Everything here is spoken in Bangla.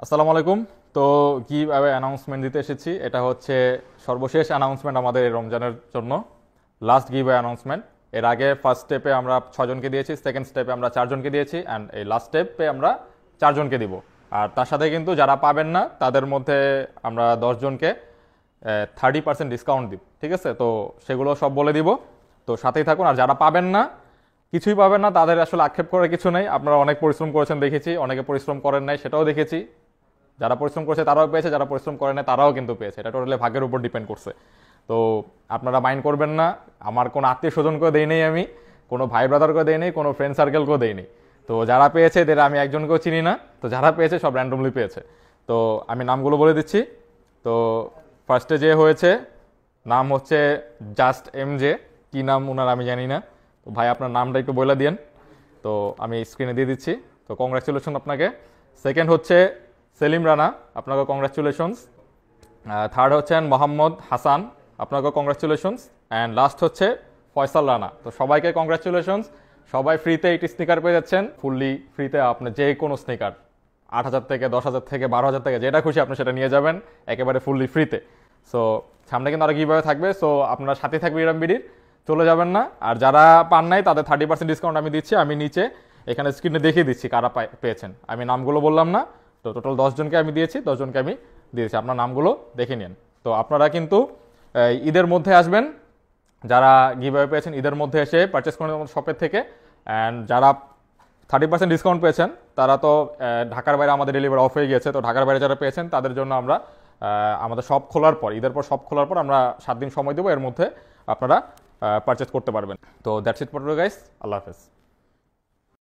আসসালামু আলাইকুম। তো গিভ অ্যাওয়ে অ্যানাউন্সমেন্ট দিতে এসেছি। এটা হচ্ছে সর্বশেষ অ্যানাউন্সমেন্ট আমাদের এই রমজানের জন্য, লাস্ট গিভ অ্যাওয়ে অ্যানাউন্সমেন্ট। এর আগে ফার্স্ট স্টেপে আমরা 6জনকে দিয়েছি, সেকেন্ড স্টেপে আমরা 4জনকে দিয়েছি, অ্যান্ড এই লাস্ট স্টেপে আমরা 4জনকে দিব। আর তার সাথে কিন্তু যারা পাবেন না তাদের মধ্যে আমরা 10জনকে 30% ডিসকাউন্ট দিব, ঠিক আছে? তো সেগুলো সব বলে দিব, তো সাথেই থাকুন। আর যারা পাবেন না, কিছুই পাবেন না, তাদের আসলে আক্ষেপ করার কিছু নেই। আপনারা অনেক পরিশ্রম করেছেন দেখেছি, অনেকে পরিশ্রম করেন নাই সেটাও দেখেছি। যারা পরিশ্রম করেছে তারাও পেয়েছে, যারা পরিশ্রম করে না তারাও কিন্তু পেয়েছে। এটা টোটালি ভাগ্যের উপর ডিপেন্ড করছে। তো আপনারা মাইন্ড করবেন না, আমার কোনো আত্মীয় স্বজনকেও দেই নেই, আমি কোনো ভাই ব্রাদারকেও দেই নেই, কোনো ফ্রেন্ড সার্কেলকেও দেই নেই। তো যারা পেয়েছে এদের আমি একজনকেও চিনি না। তো যারা পেয়েছে সব র্যান্ডমলি পেয়েছে। তো আমি নামগুলো বলে দিচ্ছি। তো ফার্স্টে যে হয়েছে, নাম হচ্ছে জাস্ট MJ। কি নাম ওনার আমি জানি না। তো ভাই আপনার নামটা একটু বলে দিয়েন। তো আমি স্ক্রিনে দিয়ে দিচ্ছি। তো কংগ্রাচুলেশন আপনাকে। সেকেন্ড হচ্ছে সেলিম রানা, আপনাকে কংগ্রাচুলেশনস। থার্ড হচ্ছেন মোহাম্মদ হাসান, আপনাকে কংগ্রাচুলেশনস। অ্যান্ড লাস্ট হচ্ছে ফয়সাল রানা। তো সবাইকে কংগ্রাচুলেশনস। সবাই ফ্রিতে একটি স্নিকার পেয়ে যাচ্ছেন, ফুললি ফ্রিতে। আপনি যে কোনো স্নিকার 8,000 থেকে 10,000 থেকে 12,000 থেকে যেটা খুশি আপনি সেটা নিয়ে যাবেন একেবারে ফুললি ফ্রিতে। সো সামনে কিন্তু আরও কীভাবে থাকবে, সো আপনারা সাথে থাকবে ইরাম বিডির, চলে যাবেন না। আর যারা পান নাই তাদের 30% ডিসকাউন্ট আমি দিচ্ছি। আমি নিচে এখানে স্ক্রিনে দেখিয়ে দিচ্ছি কারা পেয়েছেন। আমি নামগুলো বললাম না। তো টোটাল 10জনকে আমি দিয়েছি, 10জনকে আমি দিয়েছি। আপনার নামগুলো দেখে নিন। তো আপনারা কিন্তু ঈদের মধ্যে আসবেন, যারা গিভঅ্যাওয়ে পেয়েছেন ঈদের মধ্যে এসে পারচেস করেন শপের থেকে। অ্যান্ড যারা 30% ডিসকাউন্ট পেয়েছেন তারা তো ঢাকার বাইরে আমাদের ডেলিভারি অফ হয়ে গিয়েছে। তো ঢাকার বাইরে যারা পেয়েছেন তাদের জন্য আমরা আমাদের শপ খোলার পর, ঈদের পর শপ খোলার পর আমরা 7 দিন সময় দেবো, এর মধ্যে আপনারা পারচেস করতে পারবেন। তো দ্যাটস ইট ফর গাইস, আল্লাহ হাফেজ।